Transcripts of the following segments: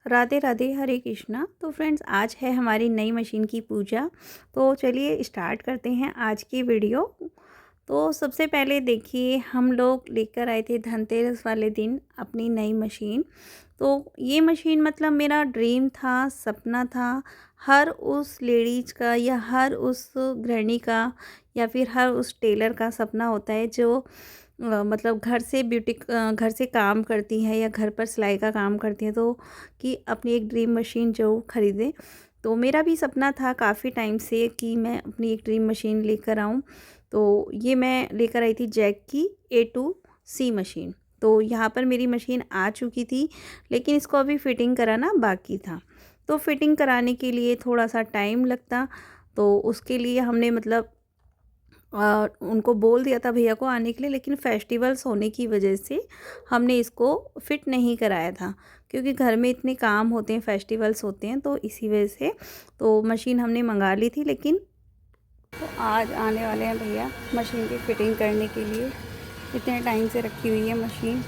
राधे राधे, हरे कृष्णा। तो फ्रेंड्स, आज है हमारी नई मशीन की पूजा। तो चलिए स्टार्ट करते हैं आज की वीडियो। तो सबसे पहले देखिए, हम लोग लेकर आए थे धनतेरस वाले दिन अपनी नई मशीन। तो ये मशीन मतलब मेरा ड्रीम था, सपना था। हर उस लेडीज का या हर उस गृहिणी का या फिर हर उस टेलर का सपना होता है जो मतलब घर से काम करती है या घर पर सिलाई का काम करती है, तो कि अपनी एक ड्रीम मशीन जो ख़रीदें। तो मेरा भी सपना था काफ़ी टाइम से कि मैं अपनी एक ड्रीम मशीन लेकर आऊँ। तो ये मैं लेकर आई थी जैक की A2C मशीन। तो यहाँ पर मेरी मशीन आ चुकी थी, लेकिन इसको अभी फ़िटिंग कराना बाकी था। तो फ़िटिंग कराने के लिए थोड़ा-सा टाइम लगता, तो उसके लिए हमने मतलब उनको बोल दिया था भैया को आने के लिए, लेकिन फेस्टिवल्स होने की वजह से हमने इसको फिट नहीं कराया था, क्योंकि घर में इतने काम होते हैं, फेस्टिवल्स होते हैं, तो इसी वजह से तो मशीन हमने मंगा ली थी। लेकिन तो आज आने वाले हैं भैया मशीन की फ़िटिंग करने के लिए। इतने टाइम से रखी हुई है मशीन,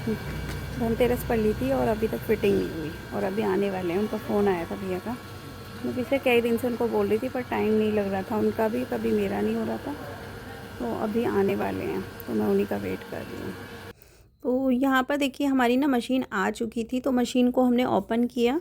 धनतेरस पर ली थी और अभी तक फ़िटिंग नहीं हुई, और अभी आने वाले हैं। उनका फ़ोन आया था भैया का। मैं पिछले कई दिन से उनको बोल रही थी, पर टाइम नहीं लग रहा था उनका भी, कभी मेरा नहीं हो रहा था। तो अभी आने वाले हैं, तो मैं उन्हीं का वेट कर रही हूँ। तो यहाँ पर देखिए, हमारी ना मशीन आ चुकी थी। तो मशीन को हमने ओपन किया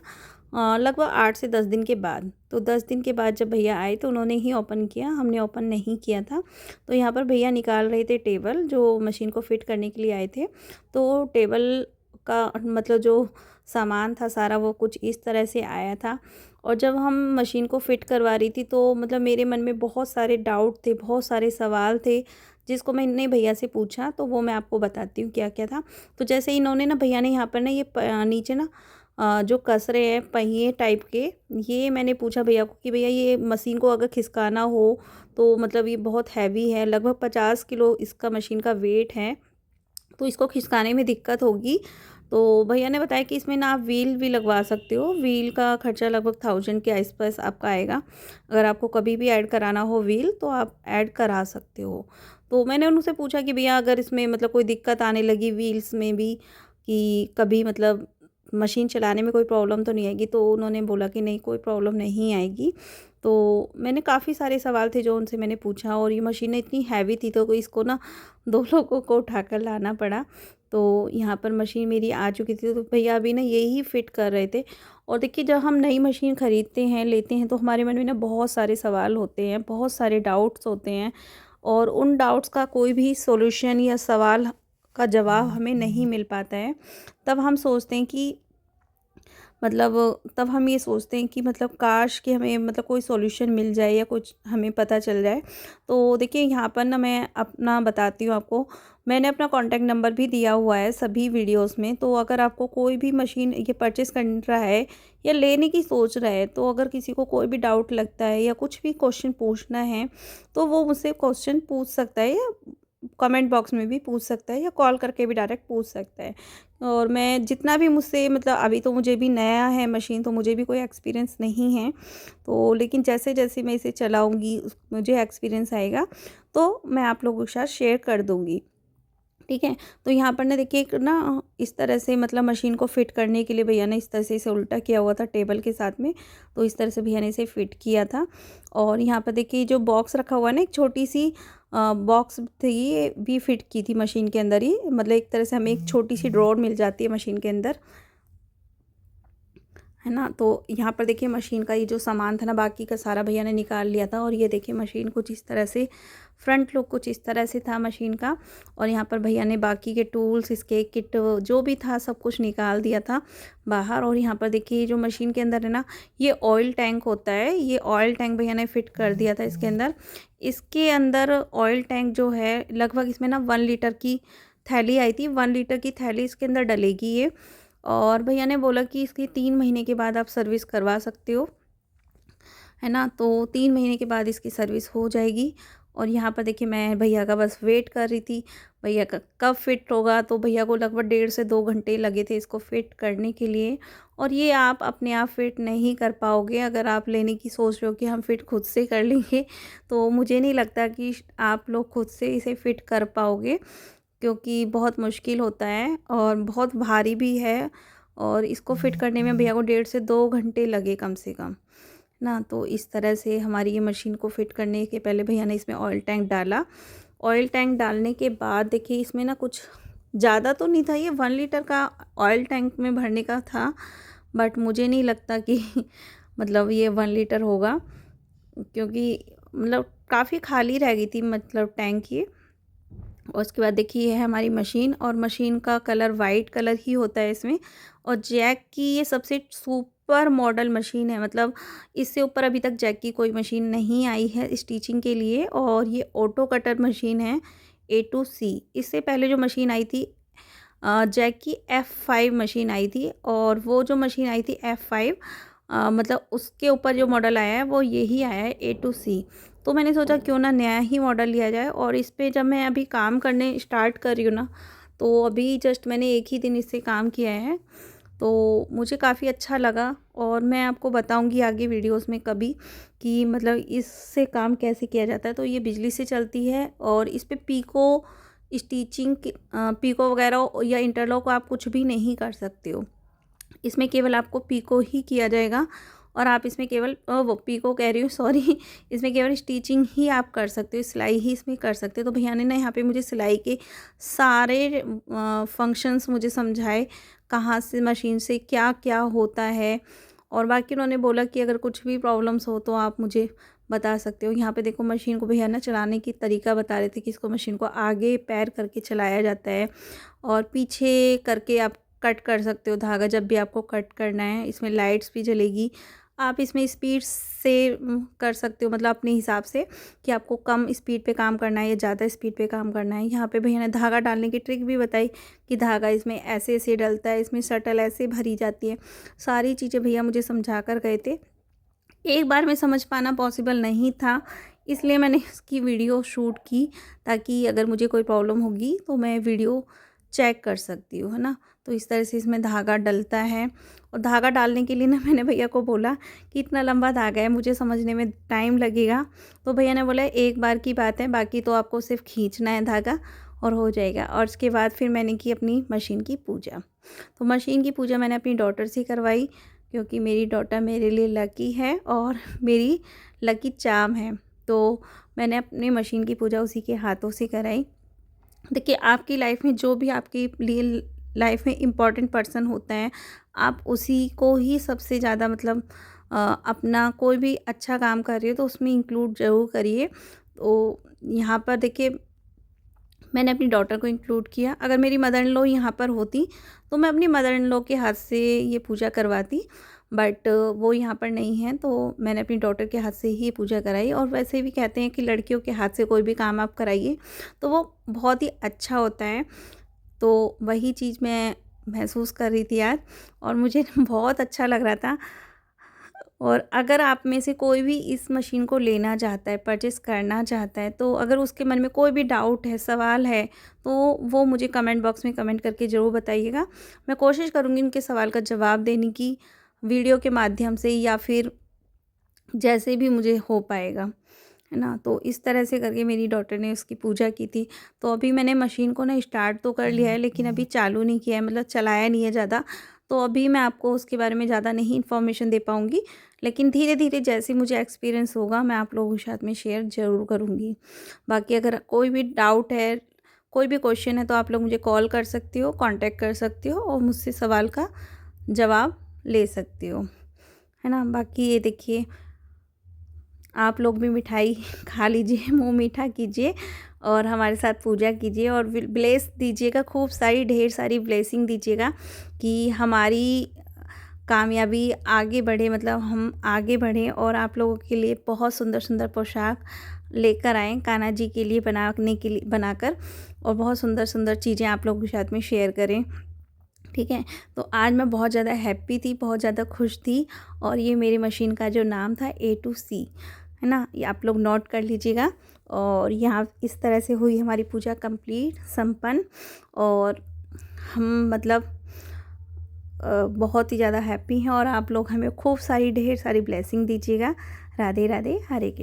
लगभग 8 से 10 दिन के बाद। तो 10 दिन के बाद जब भैया आए तो उन्होंने ही ओपन किया, हमने ओपन नहीं किया था। तो यहाँ पर भैया निकाल रहे थे टेबल जो मशीन को फिट करने के लिए आए थे। तो टेबल का मतलब जो सामान था सारा, वो कुछ इस तरह से आया था। और जब हम मशीन को फिट करवा रही थी, तो मतलब मेरे मन में बहुत सारे डाउट थे, बहुत सारे सवाल थे, जिसको मैंने भैया से पूछा। तो वो मैं आपको बताती हूँ क्या क्या था। तो जैसे इन्होंने ना, भैया ने यहाँ पर ना ये नीचे ना जो कस रहे हैं पहिए टाइप के, ये मैंने पूछा भैया को कि भैया ये मशीन को अगर खिसकाना हो तो मतलब ये बहुत हैवी है, लगभग 50 किलो इसका मशीन का वेट है, तो इसको खिसकाने में दिक्कत होगी। तो भैया ने बताया कि इसमें ना आप व्हील भी लगवा सकते हो। व्हील का खर्चा लगभग 1000 के आसपास आपका आएगा। अगर आपको कभी भी ऐड कराना हो व्हील, तो आप ऐड करा सकते हो। तो मैंने उनसे पूछा कि भैया अगर इसमें मतलब कोई दिक्कत आने लगी व्हील्स में भी, कि कभी मतलब मशीन चलाने में कोई प्रॉब्लम तो नहीं आएगी, तो उन्होंने बोला कि नहीं, कोई प्रॉब्लम नहीं आएगी। तो मैंने काफ़ी सारे सवाल थे जो उनसे मैंने पूछा, और ये मशीनें इतनी हैवी थी तो इसको ना 2 लोगों को उठाकर लाना पड़ा। तो यहाँ पर मशीन मेरी आ चुकी थी, तो भैया अभी ना यही फिट कर रहे थे। और देखिए, जब हम नई मशीन ख़रीदते हैं, लेते हैं, तो हमारे मन में ना बहुत सारे सवाल होते हैं, बहुत सारे डाउट्स होते हैं, और उन डाउट्स का कोई भी सॉल्यूशन या सवाल का जवाब हमें नहीं मिल पाता है। तब हम सोचते हैं कि मतलब तब हम ये सोचते हैं कि मतलब काश कि हमें मतलब कोई सॉल्यूशन मिल जाए या कुछ हमें पता चल जाए। तो देखिए, यहाँ पर ना मैं अपना बताती हूँ आपको। मैंने अपना कॉन्टैक्ट नंबर भी दिया हुआ है सभी वीडियोस में। तो अगर आपको कोई भी मशीन ये परचेज़ कर रहा है या लेने की सोच रहा है, तो अगर किसी को कोई भी डाउट लगता है या कुछ भी क्वेश्चन पूछना है, तो वो मुझसे क्वेश्चन पूछ सकता है, या कमेंट बॉक्स में भी पूछ सकता है, या कॉल करके भी डायरेक्ट पूछ सकता है। और मैं जितना भी मुझसे मतलब, अभी तो मुझे भी नया है मशीन, तो मुझे भी कोई एक्सपीरियंस नहीं है। तो लेकिन जैसे-जैसे मैं इसे चलाऊँगी मुझे एक्सपीरियंस आएगा, तो मैं आप लोगों के साथ शेयर कर दूँगी। ठीक है? तो यहाँ पर ना देखिए, एक ना इस तरह से मतलब मशीन को फिट करने के लिए भैया ने इस तरह से इसे उल्टा किया हुआ था टेबल के साथ में। तो इस तरह से भैया ने इसे फिट किया था। और यहाँ पर देखिए, जो बॉक्स रखा हुआ है ना, एक छोटी-सी बॉक्स थी, ये भी फिट की थी मशीन के अंदर ही। मतलब एक तरह से हमें एक छोटी-सी ड्रॉअर मिल जाती है मशीन के अंदर, है ना? तो यहाँ पर देखिए, मशीन का ये जो सामान था ना, बाकी का सारा भैया ने निकाल लिया था। और ये देखिए, मशीन कुछ इस तरह से, फ्रंट लुक कुछ इस तरह से था मशीन का। और यहाँ पर भैया ने बाकी के टूल्स, इसके किट जो भी था सब कुछ निकाल दिया था बाहर। और यहाँ पर देखिए, जो मशीन के अंदर है ना, ये ऑयल टैंक होता है, ये ऑयल टैंक भैया ने फिट कर दिया था इसके अंदर। इसके अंदर ऑयल टैंक जो है, लगभग इसमें ना 1 लीटर की थैली आई थी, 1 लीटर की थैली इसके अंदर डलेगी ये। और भैया ने बोला कि इसकी 3 महीने के बाद आप सर्विस करवा सकते हो, है ना? तो 3 महीने के बाद इसकी सर्विस हो जाएगी। और यहाँ पर देखिए, मैं भैया का बस वेट कर रही थी, भैया का कब फिट होगा। तो भैया को लगभग 1.5 से 2 घंटे लगे थे इसको फिट करने के लिए। और ये आप अपने आप फिट नहीं कर पाओगे। अगर आप लेने की सोच रहे हो कि हम फिट खुद से कर लेंगे, तो मुझे नहीं लगता कि आप लोग खुद से इसे फिट कर पाओगे, क्योंकि बहुत मुश्किल होता है और बहुत भारी भी है। और इसको फिट करने में भैया को 1.5 से 2 घंटे लगे कम से कम ना। तो इस तरह से हमारी ये मशीन को फिट करने के पहले भैया ने इसमें ऑयल टैंक डाला। ऑयल टैंक डालने के बाद देखिए इसमें ना कुछ ज़्यादा तो नहीं था, ये 1 लीटर का ऑयल टैंक में भरने का था, बट मुझे नहीं लगता कि मतलब ये 1 लीटर होगा, क्योंकि मतलब काफ़ी खाली रह गई थी मतलब टैंक ये। और उसके बाद देखिए ये है हमारी मशीन, और मशीन का कलर वाइट कलर ही होता है इसमें। और जैक की ये सबसे सुपर मॉडल मशीन है, मतलब इससे ऊपर अभी तक जैक की कोई मशीन नहीं आई है स्टिचिंग के लिए। और ये ऑटो कटर मशीन है A2C। इससे पहले जो मशीन आई थी जैक की F5 मशीन आई थी, और वो जो मशीन आई थी F5 मतलब उसके ऊपर जो मॉडल आया है वो यही आया है A2C। तो मैंने सोचा क्यों ना नया ही मॉडल लिया जाए। और इस पे जब मैं अभी काम करने स्टार्ट कर रही हूँ ना, तो अभी जस्ट मैंने एक ही दिन इससे काम किया है, तो मुझे काफ़ी अच्छा लगा। और मैं आपको बताऊंगी आगे वीडियोस में कभी कि मतलब इससे काम कैसे किया जाता है। तो ये बिजली से चलती है, और इस पे पीको स्टिचिंग पीको वगैरह या इंटरलॉक आप कुछ भी नहीं कर सकते हो। इसमें केवल आपको पीको ही किया जाएगा, और आप इसमें केवल वो पीको कह रही हूँ सॉरी, इसमें केवल स्टिचिंग ही आप कर सकते हो, सिलाई ही इसमें कर सकते हो। तो भैया ने ना यहाँ पे मुझे सिलाई के सारे फंक्शंस मुझे समझाए, कहाँ से मशीन से क्या क्या होता है। और बाकी उन्होंने बोला कि अगर कुछ भी प्रॉब्लम्स हो तो आप मुझे बता सकते हो। यहाँ पे देखो मशीन को भैया ना चलाने की तरीका बता रहे थे कि इसको मशीन को आगे पैर करके चलाया जाता है, और पीछे करके आप कट कर सकते हो धागा जब भी आपको कट करना है। इसमें लाइट्स भी जलेगी, आप इसमें स्पीड से कर सकते हो, मतलब अपने हिसाब से कि आपको कम स्पीड पे काम करना है या ज़्यादा स्पीड पे काम करना है। यहाँ पे भैया ने धागा डालने की ट्रिक भी बताई कि धागा इसमें ऐसे ऐसे डलता है, इसमें शटल ऐसे भरी जाती है। सारी चीज़ें भैया मुझे समझा कर गए थे। एक बार में समझ पाना पॉसिबल नहीं था, इसलिए मैंने इसकी वीडियो शूट की, ताकि अगर मुझे कोई प्रॉब्लम होगी तो मैं वीडियो चेक कर सकती हूँ, है ना। तो इस तरह से इसमें धागा डलता है। और धागा डालने के लिए ना मैंने भैया को बोला कि इतना लंबा धागा है, मुझे समझने में टाइम लगेगा। तो भैया ने बोला एक बार की बात है, बाकी तो आपको सिर्फ खींचना है धागा और हो जाएगा। और उसके बाद फिर मैंने की अपनी मशीन की पूजा। तो मशीन की पूजा मैंने अपनी डॉटर से करवाई, क्योंकि मेरी डॉटर मेरे लिए लकी है और मेरी लकी चार्म है। तो मैंने अपनी मशीन की पूजा उसी के हाथों से कराई। देखिए आपकी लाइफ में जो भी आपके लिए लाइफ में इम्पॉर्टेंट पर्सन होता है, आप उसी को ही सबसे ज़्यादा मतलब अपना कोई भी अच्छा काम कर रही हो तो उसमें इंक्लूड ज़रूर करिए। तो यहाँ पर देखिए मैंने अपनी डॉटर को इंक्लूड किया। अगर मेरी मदर इन लॉ यहाँ पर होती तो मैं अपनी मदर इन लॉ के हाथ से ये पूजा करवाती, बट वो यहाँ पर नहीं है, तो मैंने अपनी डॉटर के हाथ से ही पूजा कराई। और वैसे भी कहते हैं कि लड़कियों के हाथ से कोई भी काम आप कराइए तो वो बहुत ही अच्छा होता है। तो वही चीज़ मैं महसूस कर रही थी आज, और मुझे बहुत अच्छा लग रहा था। और अगर आप में से कोई भी इस मशीन को लेना चाहता है, परचेस करना चाहता है, तो अगर उसके मन में कोई भी डाउट है, सवाल है, तो वो मुझे कमेंट बॉक्स में कमेंट करके ज़रूर बताइएगा। मैं कोशिश करूँगी उनके सवाल का जवाब देने की, वीडियो के माध्यम से या फिर जैसे भी मुझे हो पाएगा, है ना। तो इस तरह से करके मेरी डॉटर ने उसकी पूजा की थी। तो अभी मैंने मशीन को ना स्टार्ट तो कर लिया है, लेकिन अभी चालू नहीं किया है, मतलब चलाया नहीं है ज़्यादा। तो अभी मैं आपको उसके बारे में ज़्यादा नहीं इन्फॉर्मेशन दे पाऊँगी, लेकिन धीरे धीरे जैसे मुझे एक्सपीरियंस होगा मैं आप लोगों के साथ में शेयर ज़रूर करूँगी। बाकी अगर कोई भी डाउट है, कोई भी क्वेश्चन है, तो आप लोग मुझे कॉल कर सकती हो, कॉन्टैक्ट कर सकती हो, और मुझसे सवाल का जवाब ले सकती हो, है ना। बाकी ये देखिए आप लोग भी मिठाई खा लीजिए, मुँह मीठा कीजिए और हमारे साथ पूजा कीजिए, और ब्लेस दीजिएगा, खूब सारी ढेर सारी ब्लेसिंग दीजिएगा कि हमारी कामयाबी आगे बढ़े, मतलब हम आगे बढ़ें और आप लोगों के लिए बहुत सुंदर सुंदर पोशाक लेकर आएँ कान्हा जी के लिए बनाकर, और बहुत सुंदर सुंदर चीज़ें आप लोगों के साथ में शेयर करें। ठीक है, तो आज मैं बहुत ज़्यादा हैप्पी थी, बहुत ज़्यादा खुश थी। और ये मेरी मशीन का जो नाम था A2C, है ना, ये आप लोग नोट कर लीजिएगा। और यहाँ इस तरह से हुई हमारी पूजा कंप्लीट, संपन्न, और हम मतलब बहुत ही ज़्यादा हैप्पी हैं। और आप लोग हमें खूब सारी ढेर सारी ब्लेसिंग दीजिएगा। राधे राधे, हरे कृष्ण।